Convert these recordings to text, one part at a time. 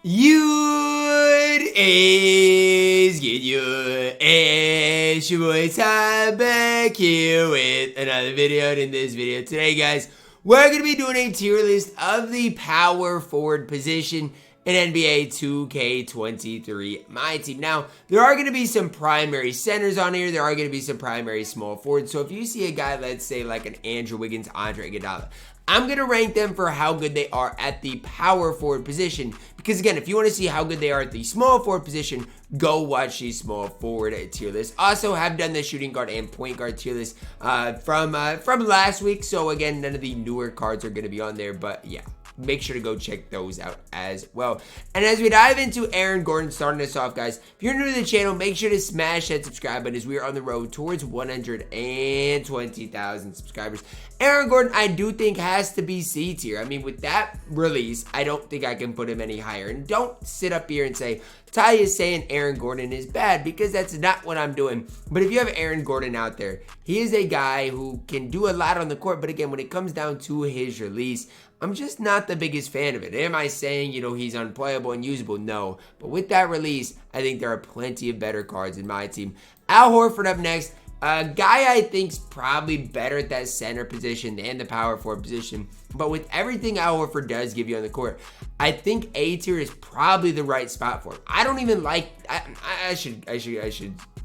It is good, it's your boy Ty back here with another video. And in this video today, guys, we're going to be doing a tier list of the power forward position in NBA 2K23 MyTEAM. Now, there are going to be some primary centers on here. There are going to be some primary small forwards. So if you see a guy, let's say like an Andrew Wiggins, Andre Iguodala, I'm going to rank them for how good they are at the power forward position. Because again, if you want to see how good they are at the small forward position, go watch the small forward tier list. Also, have done the shooting guard and point guard tier list from last week. So again, none of the newer cards are going to be on there. But yeah, make sure to go check those out as well. And as we dive into Aaron Gordon, starting us off, guys, if you're new to the channel, make sure to smash that subscribe button as we are on the road towards 120,000 subscribers. Aaron Gordon, I do think, has to be C tier. I mean, with that release, I don't think I can put him any higher. And don't sit up here and say, Ty is saying Aaron Gordon is bad, because that's not what I'm doing. But if you have Aaron Gordon out there, he is a guy who can do a lot on the court. But again, when it comes down to his release, I'm just not the biggest fan of it. Am I saying, he's unplayable and usable? No. But with that release, I think there are plenty of better cards in my team. Al Horford up next. A guy I think's probably better at that center position than the power forward position. But with everything Al Horford does give you on the court, I think A tier is probably the right spot for him. I don't even like. I should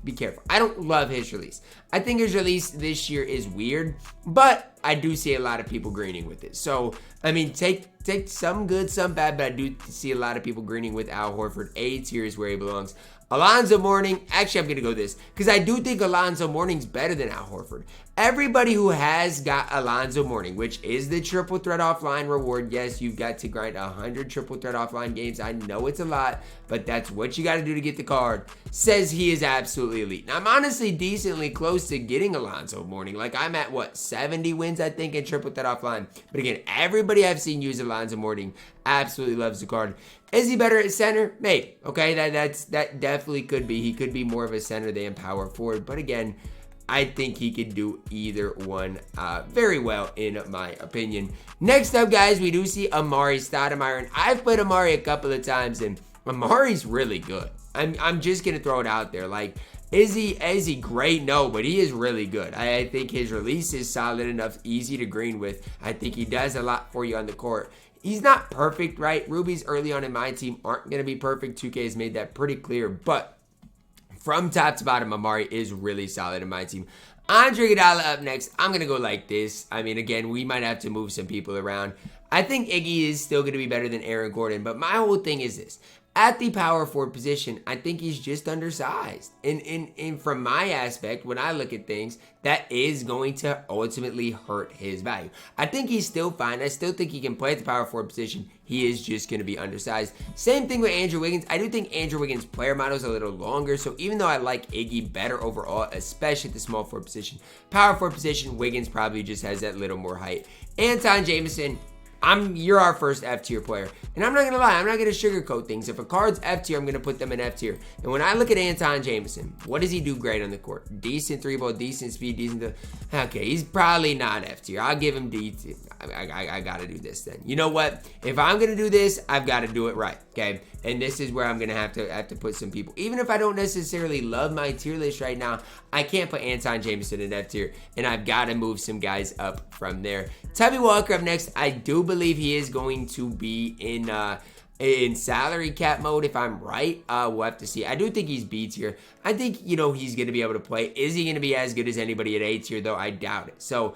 be careful. I don't love his release. I think his release this year is weird, but I do see a lot of people greening with it. So I mean, take some good, some bad, but I do see a lot of people greening with Al Horford. A tier is where he belongs. Alonzo Mourning, actually I'm going to go this, because I do think Alonzo Mourning's better than Al Horford. Everybody who has got Alonzo Mourning, which is the triple threat offline reward, yes, you've got to grind 100 triple threat offline games. I know it's a lot, but that's what you got to do to get the card, says he is absolutely elite. Now, I'm honestly decently close to getting Alonzo Mourning. Like, I'm at, 70 wins, I think, in triple threat offline. But again, everybody I've seen use Alonzo Mourning absolutely loves the card. Is he better at center? Maybe. Okay, that definitely could be. He could be more of a center than power forward. But again, I think he could do either one very well, in my opinion. Next up, guys, we do see Amari Stoudemire. And I've played Amari a couple of times, and Amari's really good. I'm just going to throw it out there. Like, is he great? No, but he is really good. I think his release is solid enough, easy to green with. I think he does a lot for you on the court. He's not perfect, right? Rubies early on in my team aren't going to be perfect. 2K has made that pretty clear. But from top to bottom, Amari is really solid in my team. Andre Iguodala up next. I'm going to go like this. I mean, again, we might have to move some people around. I think Iggy is still going to be better than Aaron Gordon. But my whole thing is this. At the power forward position, I think he's just undersized. And from my aspect, when I look at things, that is going to ultimately hurt his value. I think he's still fine. I still think he can play at the power forward position. He is just going to be undersized. Same thing with Andrew Wiggins. I do think Andrew Wiggins' player model is a little longer. So even though I like Iggy better overall, especially at the small forward position, power forward position, Wiggins probably just has that little more height. Anton Jameson. You're our first F tier player. And I'm not going to lie, I'm not going to sugarcoat things. If a card's F tier, I'm going to put them in F tier. And when I look at Anton Jameson, what does he do great on the court? Decent three ball, decent speed, decent. Okay, he's probably not F tier. I'll give him D tier. I got to do this then. You know what? If I'm going to do this, I've got to do it right. Okay. And this is where I'm going to have to put some people. Even if I don't necessarily love my tier list right now, I can't put Anton Jameson in F tier. And I've got to move some guys up from there. Tubby Walker up next. I do believe he is going to be in salary cap mode, if I'm right. We'll have to see. I do think he's B tier. I think, he's going to be able to play. Is he going to be as good as anybody at A tier, though? I doubt it. So,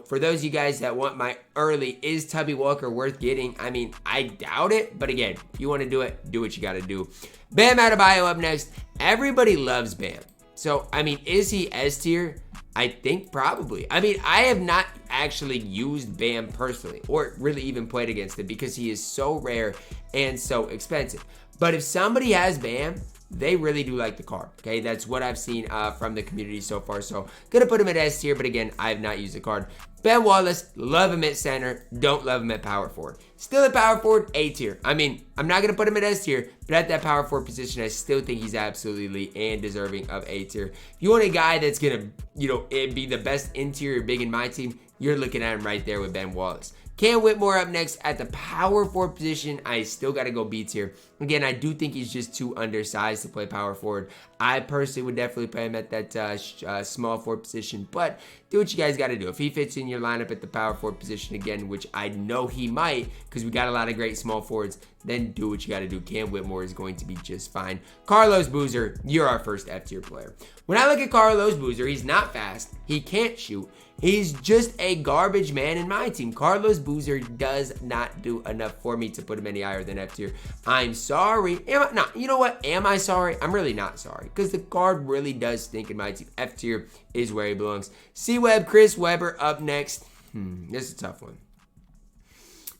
for those of you guys that want my early, is Tubby Walker worth getting? I mean, I doubt it. But again, if you want to do it, do what you got to do. Bam Adebayo up next. Everybody loves Bam. So, I mean, is he S tier? I think probably. I mean, I have not actually used Bam personally or really even played against him because he is so rare and so expensive. But if somebody has Bam, they really do like the card. Okay, that's what I've seen from the community so far. So, gonna put him at S tier, but again, I have not used the card. Ben Wallace, love him at center, don't love him at power forward. Still at power forward, A tier. I mean, I'm not going to put him at S tier, but at that power forward position, I still think he's absolutely elite and deserving of A tier. If you want a guy that's going to, be the best interior big in my team, you're looking at him right there with Ben Wallace. Cam Whitmore up next at the power forward position. I still got to go B tier. Again, I do think he's just too undersized to play power forward. I personally would definitely play him at that small forward position, but do what you guys got to do. If he fits in your lineup at the power forward position again, which I know he might because we got a lot of great small forwards, then do what you got to do. Cam Whitmore is going to be just fine. Carlos Boozer, you're our first F tier player. When I look at Carlos Boozer, he's not fast. He can't shoot. He's just a garbage man in my team. Carlos Boozer does not do enough for me to put him any higher than F tier. I'm sorry. You know what? Am I sorry? I'm really not sorry because the card really does stink in my team. F tier is where he belongs. C-Web, Chris Webber up next. This is a tough one.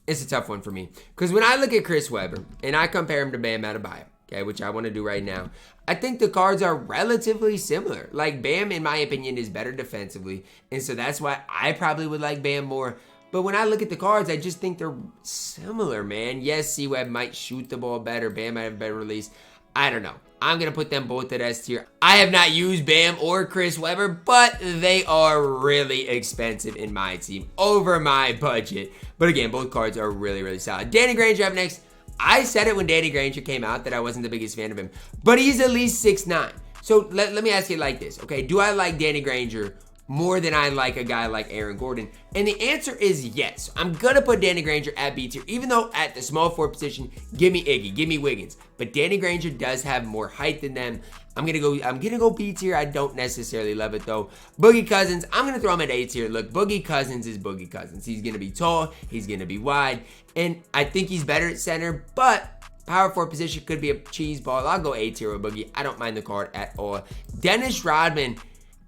It's a tough one for me because when I look at Chris Webber and I compare him to Bam Adebayo, okay, which I want to do right now, I think the cards are relatively similar. Like Bam, in my opinion, is better defensively, and so that's why I probably would like Bam more. But when I look at the cards, I just think they're similar, man. Yes, C-Web might shoot the ball better. Bam might have a better release. I don't know. I'm going to put them both at S tier. I have not used Bam or Chris Webber, but they are really expensive in my team, over my budget. But again, both cards are really, really solid. Danny Granger up next. I said it when Danny Granger came out that I wasn't the biggest fan of him, but he's at least 6'9". So let me ask you like this, okay? Do I like Danny Granger more than I like a guy like Aaron Gordon? And the answer is yes. I'm gonna put Danny Granger at B tier, even though at the small forward position, give me Iggy, give me Wiggins. But Danny Granger does have more height than them. I'm gonna go B tier. I don't necessarily love it though. Boogie Cousins, I'm gonna throw him at A tier. Look, Boogie Cousins is Boogie Cousins. He's gonna be tall, he's gonna be wide, and I think he's better at center, but power forward position could be a cheese ball. I'll go A tier with Boogie. I don't mind the card at all. Dennis Rodman,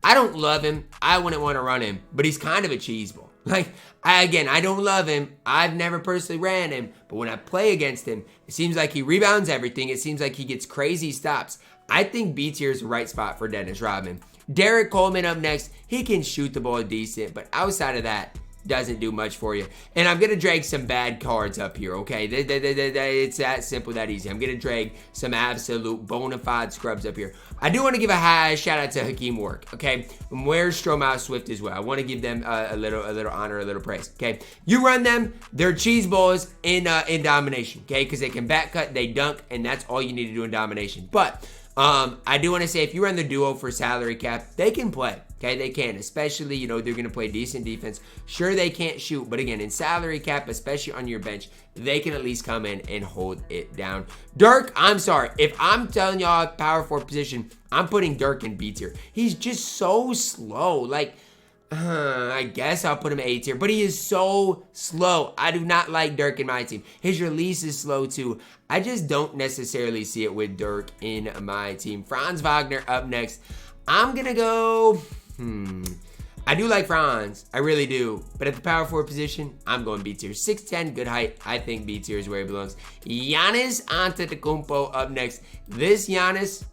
I don't love him. I wouldn't want to run him, but he's kind of a cheese ball. Like, I don't love him. I've never personally ran him, but when I play against him, it seems like he rebounds everything. It seems like he gets crazy stops. I think B tier is the right spot for Dennis Rodman. Derek Coleman up next. He can shoot the ball decent, but outside of that, doesn't do much for you. And I'm going to drag some bad cards up here, okay? It's that simple, that easy. I'm going to drag some absolute bona fide scrubs up here. I do want to give a high shout out to Hakeem Work, okay? And where's Stromile Swift as well? I want to give them a little honor, a little praise, okay? You run them, they're cheese balls in domination, okay? Because they can back cut, they dunk, and that's all you need to do in domination. But I do want to say, if you run the duo for salary cap, they can play. Okay, they can, especially, they're going to play decent defense. Sure, they can't shoot, but again, in salary cap, especially on your bench, they can at least come in and hold it down. Dirk, I'm sorry. If I'm telling y'all power forward position, I'm putting Dirk in B tier. He's just so slow. Like, I guess I'll put him A tier, but he is so slow. I do not like Dirk in my team. His release is slow too. I just don't necessarily see it with Dirk in my team. Franz Wagner up next. I'm going to go... I do like Franz. I really do. But at the power forward position, I'm going B tier. 6'10", good height. I think B tier is where he belongs. Giannis Antetokounmpo up next. This Giannis,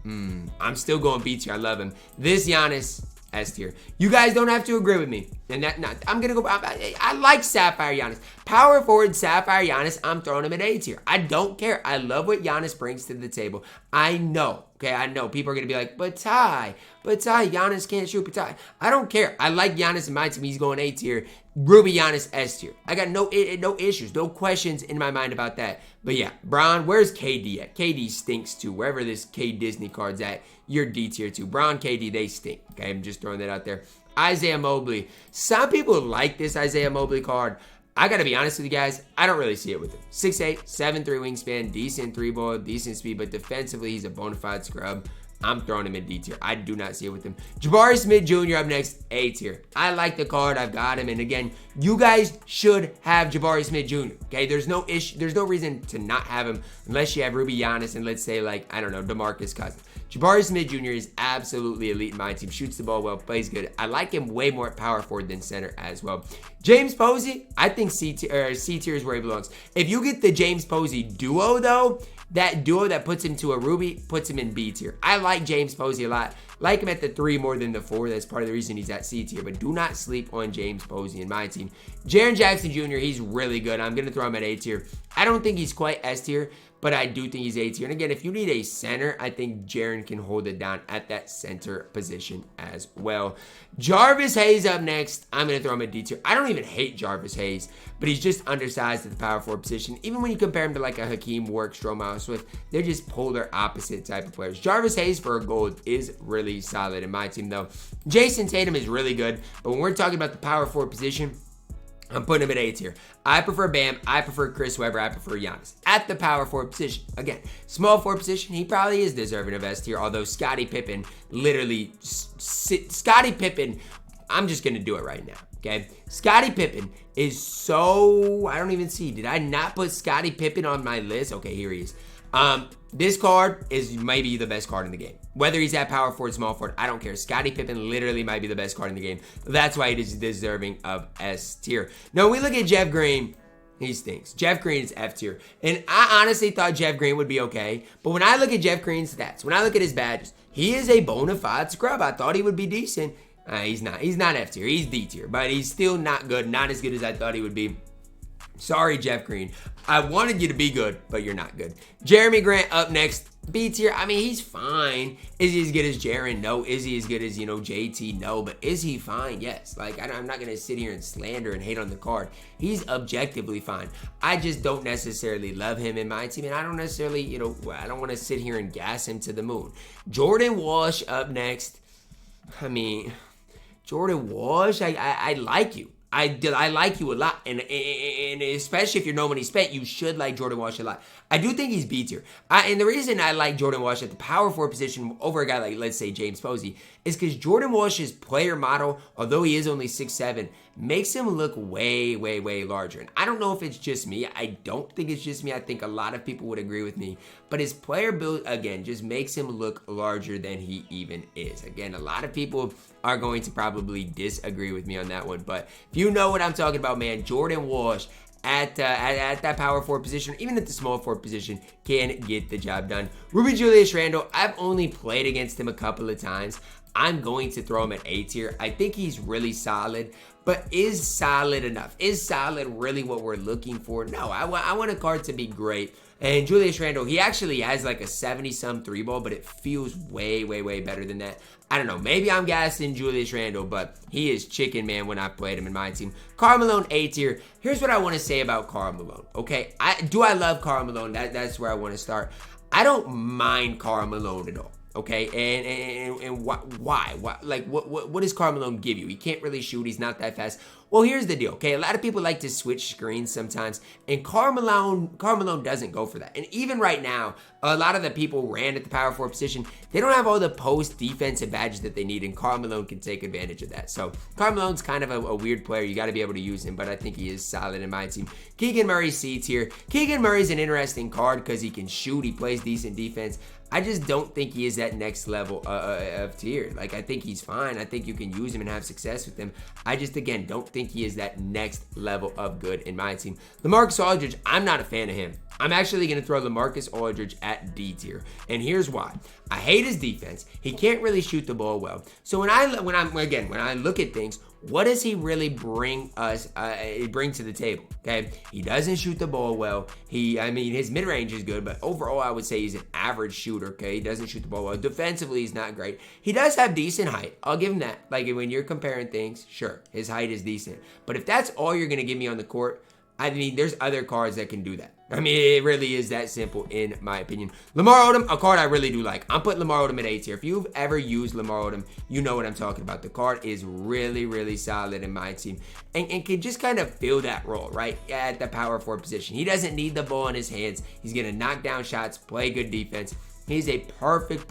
I'm still going B tier. I love him. This Giannis, S tier. You guys don't have to agree with me. And I'm going to go, I like Sapphire Giannis. Power forward Sapphire Giannis, I'm throwing him at A tier. I don't care. I love what Giannis brings to the table. I know. Okay, I know people are going to be like, but Ty, Giannis can't shoot, but Ty. I don't care. I like Giannis in my team. He's going A tier. Ruby Giannis, S tier. I got no issues, no questions in my mind about that. But yeah, Bron, where's KD at? KD stinks too. Wherever this K Disney card's at, you're D tier too. Bron, KD, they stink. Okay, I'm just throwing that out there. Isaiah Mobley. Some people like this Isaiah Mobley card. I got to be honest with you guys, I don't really see it with him. 6'8", 7'3" wingspan, decent three ball, decent speed, but defensively, he's a bona fide scrub. I'm throwing him in D tier. I do not see it with him. Jabari Smith Jr. up next, A tier. I like the card. I've got him. And again, you guys should have Jabari Smith Jr. Okay, there's no issue. There's no reason to not have him unless you have Ruby Giannis and let's say like, I don't know, DeMarcus Cousins. Jabari Smith Jr. is absolutely elite in my team. Shoots the ball well, plays good. I like him way more at power forward than center as well. James Posey, I think C tier is where he belongs. If you get the James Posey duo though, that duo that puts him to a Ruby puts him in B tier. I like James Posey a lot. Like him at the 3 more than the 4. That's part of the reason he's at C tier. But do not sleep on James Posey in my team. Jaren Jackson Jr., he's really good. I'm going to throw him at A tier. I don't think he's quite S tier. but I do think he's A tier. And again, if you need a center, I think Jaren can hold it down at that center position as well. Jarvis Hayes up next. I'm going to throw him at D tier. I don't even hate Jarvis Hayes, but he's just undersized at the power forward position. Even when you compare him to like a Hakeem Warwick, Stromile Swift, they're just polar opposite type of players. Jarvis Hayes for a gold is really solid in my team though. Jason Tatum is really good, but when we're talking about the power forward position, I'm putting him at A tier. I prefer Bam. I prefer Chris Webber. I prefer Giannis. At the power forward position, again, small forward position, he probably is deserving of S tier, although Scottie Pippen literally, Scottie Pippen, I'm just going to do it right now, okay? Scottie Pippen is so, I don't even see, did I not put Scottie Pippen on my list? Okay, here he is. This card is maybe the best card in the game. Whether he's at power forward, small forward, I don't care. Scottie Pippen literally might be the best card in the game. That's why he is deserving of S tier. Now, when we look at Jeff Green, he stinks. Jeff Green is F tier. And I honestly thought Jeff Green would be okay. But when I look at Jeff Green's stats, when I look at his badges, he is a bona fide scrub. I thought he would be decent. He's not. He's not F tier. He's D tier. But he's still not good. Not as good as I thought he would be. Sorry, Jeff Green. I wanted you to be good, but you're not good. Jeremy Grant up next. B tier. I mean, he's fine. Is he as good as Jaren? No. Is he as good as, JT? No. But is he fine? Yes. Like, I'm not going to sit here and slander and hate on the card. He's objectively fine. I just don't necessarily love him in my team. And I don't necessarily, I don't want to sit here and gas him to the moon. Jordan Walsh up next. I mean, Jordan Walsh, I like you. I like you a lot, and especially if you're no money spent, you should like Jordan Walsh a lot. I do think he's B tier. And the reason I like Jordan Walsh at the power forward position over a guy like, let's say, James Posey, is because Jordan Walsh's player model, although he is only 6'7", makes him look way, way, way larger. And I don't know if it's just me. I don't think it's just me. I think a lot of people would agree with me. But his player build, again, just makes him look larger than he even is. Again, a lot of people are going to probably disagree with me on that one. But if you know what I'm talking about, man, Jordan Walsh at that power forward position, or even at the small forward position, can get the job done. Ruben Julius Randle, I've only played against him a couple of times. I'm going to throw him at A tier. I think he's really solid, but is solid enough? Is solid really what we're looking for? No, I want a card to be great. And Julius Randle, he actually has like a 70-some 3-ball, but it feels way, way, way better than that. I don't know. Maybe I'm gassing Julius Randle, but he is chicken, man, when I played him in my team. Karl Malone, A tier. Here's what I want to say about Karl Malone, okay? I love Karl Malone? That's where I want to start. I don't mind Karl Malone at all. Okay, and why? Like, what does Karl Malone give you? He can't really shoot. He's not that fast. Well, here's the deal, okay? A lot of people like to switch screens sometimes, and Karl Malone doesn't go for that. And even right now, a lot of the people ran at the power forward position. They don't have all the post defensive badges that they need, and Karl Malone can take advantage of that. So Karl Malone's kind of a weird player. You got to be able to use him, but I think he is solid in my team. Keegan Murray, C tier. Keegan Murray's an interesting card because he can shoot. He plays decent defense. I just don't think he is that next level of tier. Like, I think he's fine. I think you can use him and have success with him. I just, again, don't think he is that next level of good in my team. LaMarcus Aldridge, I'm not a fan of him. I'm actually going to throw LaMarcus Aldridge at D tier. And here's why. I hate his defense. He can't really shoot the ball well. So when I look at things, what does he really bring to the table? Okay, he doesn't shoot the ball well. His mid-range is good, but overall I would say he's an average shooter. Okay, he doesn't shoot the ball well. Defensively, he's not great. He does have decent height. I'll give him that. Like, when you're comparing things, sure, his height is decent. But if that's all you're gonna give me on the court, there's other cards that can do that. It really is that simple in my opinion. Lamar Odom, a card I really do like. I'm putting Lamar Odom at A tier. If you've ever used Lamar Odom, you know what I'm talking about. The card is really, really solid in my team and can just kind of fill that role, right, at the power forward position. He doesn't need the ball in his hands. He's going to knock down shots, play good defense. He's a perfect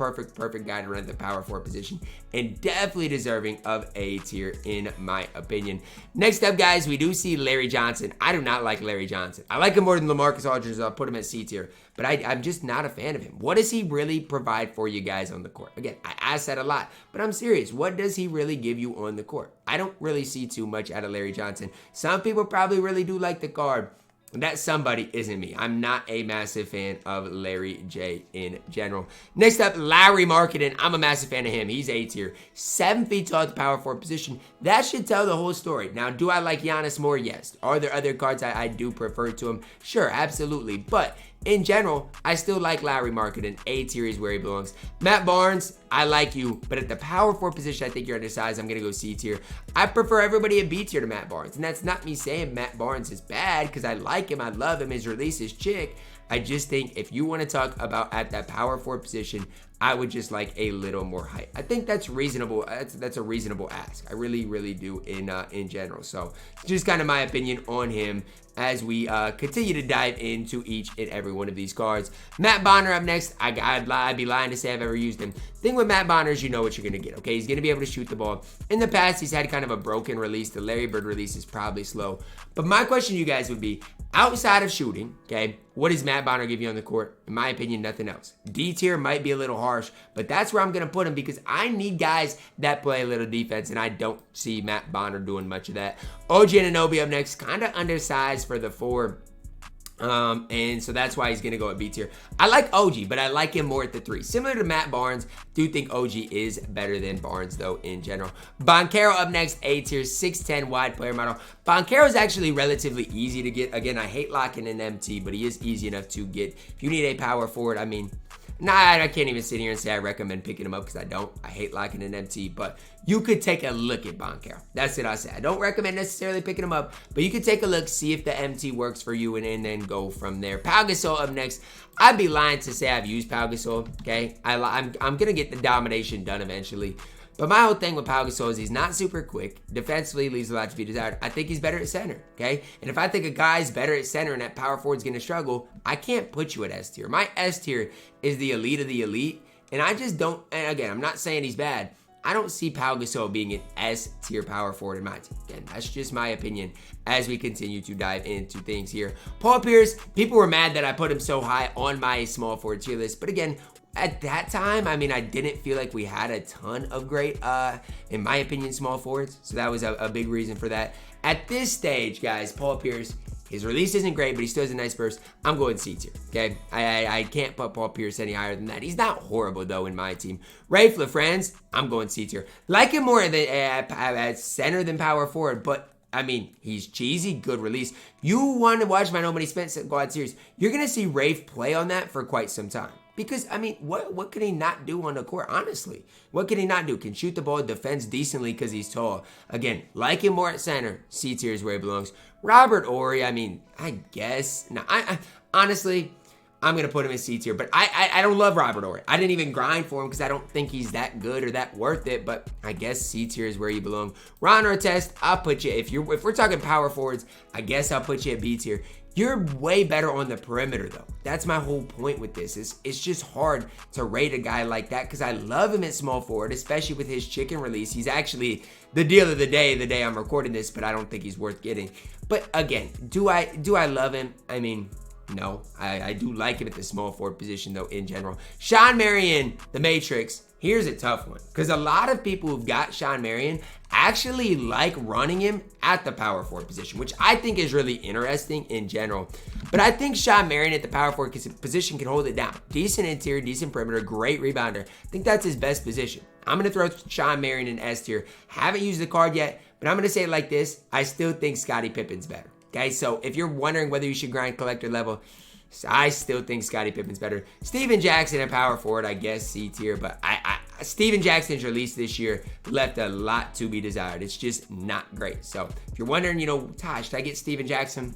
guy to run the power forward position and definitely deserving of A tier in my opinion. Next up, guys, we do see Larry Johnson. I do not like Larry Johnson. I like him more than LaMarcus Aldridge, so I'll put him at C tier, but I'm just not a fan of him. What does he really provide for you guys on the court? Again, I ask that a lot, but I'm serious. What does he really give you on the court? I don't really see too much out of Larry Johnson. Some people probably really do like the card. That somebody isn't me. I'm not a massive fan of Larry J in general. Next up, Larry Marketing. I'm a massive fan of him. He's A tier. 7 feet tall at the power forward position. That should tell the whole story. Now, do I like Giannis more? Yes. Are there other cards I do prefer to him? Sure, absolutely. But in general, I still like Lowry Marketing. A tier is where he belongs. Matt Barnes, I like you, but at the power forward position, I think you're undersized. I'm going to go C tier. I prefer everybody at B tier to Matt Barnes. And that's not me saying Matt Barnes is bad, because I like him. I love him. His release is chick. I just think if you want to talk about at that power forward position, I would just like a little more height. I think that's reasonable. That's a reasonable ask. I really, really do in general. So just kind of my opinion on him as we continue to dive into each and every one of these cards. Matt Bonner up next. I'd be lying to say I've ever used him. Thing with Matt Bonner is you know what you're going to get, okay? He's going to be able to shoot the ball. In the past, he's had kind of a broken release. The Larry Bird release is probably slow. But my question to you guys would be, outside of shooting, okay, what does Matt Bonner give you on the court? In my opinion, nothing else. D tier might be a little harsh, but that's where I'm going to put him because I need guys that play a little defense, and I don't see Matt Bonner doing much of that. OG Anunoby up next, kind of undersized for the 4. And so that's why he's going to go at B tier. I like OG, but I like him more at the 3. Similar to Matt Barnes, do think OG is better than Barnes, though, in general. Boncaro up next, A tier, 6'10", wide player model. Boncaro is actually relatively easy to get. Again, I hate locking an MT, but he is easy enough to get. If you need a power forward, I mean, I can't even sit here and say I recommend picking him up because I don't. I hate locking an MT, but you could take a look at Boncaro. That's what I say. I don't recommend necessarily picking him up, but you could take a look, see if the MT works for you, and then go from there. Pau Gasol up next. I'd be lying to say I've used Pau Gasol, okay? I'm going to get the domination done eventually. But my whole thing with Pau Gasol is he's not super quick. Defensively, leaves a lot to be desired. I think he's better at center, okay? And if I think a guy's better at center and that power forward's going to struggle, I can't put you at S tier. My S tier is the elite of the elite. And I just don't, and again, I'm not saying he's bad. I don't see Pau Gasol being an S tier power forward in my team. Again, that's just my opinion as we continue to dive into things here. Paul Pierce, people were mad that I put him so high on my small forward tier list. But again, at that time, I mean, I didn't feel like we had a ton of great, in my opinion, small forwards. So that was a big reason for that. At this stage, guys, Paul Pierce, his release isn't great, but he still has a nice burst. I'm going C tier, okay? I can't put Paul Pierce any higher than that. He's not horrible, though, in my team. Rafe LaFrance, I'm going C tier. Like him more at center than power forward, but I mean, he's cheesy, good release. You want to watch my Nobody Spent Squad series, you're going to see Rafe play on that for quite some time. Because, I mean, what can he not do on the court, honestly? What can he not do? Can shoot the ball, defends decently because he's tall. Again, like him more at center. C tier is where he belongs. Robert Horry, I mean, I guess. No, honestly, I'm going to put him in C tier. But I don't love Robert Horry. I didn't even grind for him because I don't think he's that good or that worth it. But I guess C tier is where you belong. Ron Artest, I'll put you, if we're talking power forwards, I guess I'll put you at B tier. You're way better on the perimeter, though. That's my whole point with this. It's just hard to rate a guy like that because I love him at small forward, especially with his chicken release. He's actually the deal of the day I'm recording this, but I don't think he's worth getting. But again, do I love him? I mean, no. I do like him at the small forward position, though, in general. Sean Marion, the Matrix. Here's a tough one because a lot of people who've got Sean Marion actually like running him at the power forward position, which I think is really interesting in general. But I think Sean Marion at the power forward position can hold it down. Decent interior, decent perimeter, great rebounder. I think that's his best position. I'm going to throw Sean Marion in S tier. Haven't used the card yet, but I'm going to say it like this. I still think Scottie Pippen's better. Okay, so if you're wondering whether you should grind collector level, I still think Scottie Pippen's better. Steven Jackson at power forward, I guess C tier, but Steven Jackson's release this year left a lot to be desired. It's just not great. So if you're wondering, Taj, should I get Steven Jackson?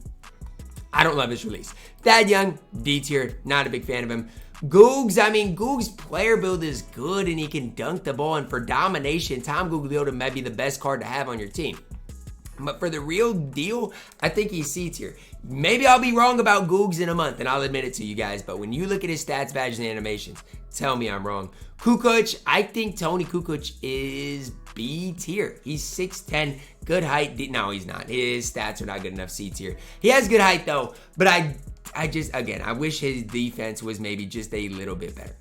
I don't love his release. Thad Young, D tier, not a big fan of him. Googs, I mean, Googs' player build is good and he can dunk the ball, and for domination, Tom Gugliotta might be the best card to have on your team. But for the real deal, I think he's C tier. Maybe I'll be wrong about Googs in a month, and I'll admit it to you guys. But when you look at his stats, badges, and animations, tell me I'm wrong. Kukoc, I think Tony Kukoc is B tier. He's 6'10", good height. No, he's not. His stats are not good enough. C tier. He has good height, though. But I wish his defense was maybe just a little bit better.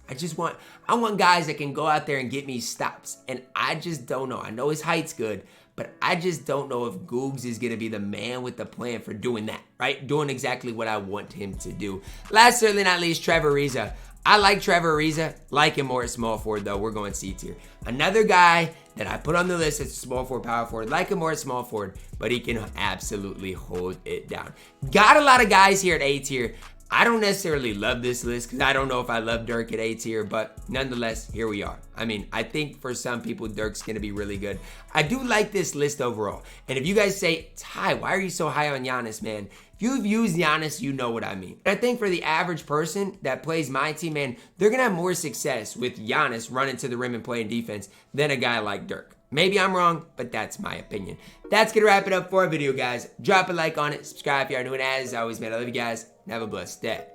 I want guys that can go out there and get me stops. And I just don't know. I know his height's good, but I just don't know if Googs is going to be the man with the plan for doing that, right? Doing exactly what I want him to do. Last, certainly not least, Trevor Ariza. I like Trevor Ariza. Like him more at small forward, though. We're going C tier. Another guy that I put on the list as small forward, power forward. Like him more at small forward, but he can absolutely hold it down. Got a lot of guys here at A tier. I don't necessarily love this list because I don't know if I love Dirk at A tier, but nonetheless, here we are. I mean, I think for some people, Dirk's going to be really good. I do like this list overall. And if you guys say, Ty, why are you so high on Giannis, man? If you've used Giannis, you know what I mean. And I think for the average person that plays my team, man, they're going to have more success with Giannis running to the rim and playing defense than a guy like Dirk. Maybe I'm wrong, but that's my opinion. That's going to wrap it up for our video, guys. Drop a like on it. Subscribe if you are new. And as always, man, I love you guys. And have a blessed day.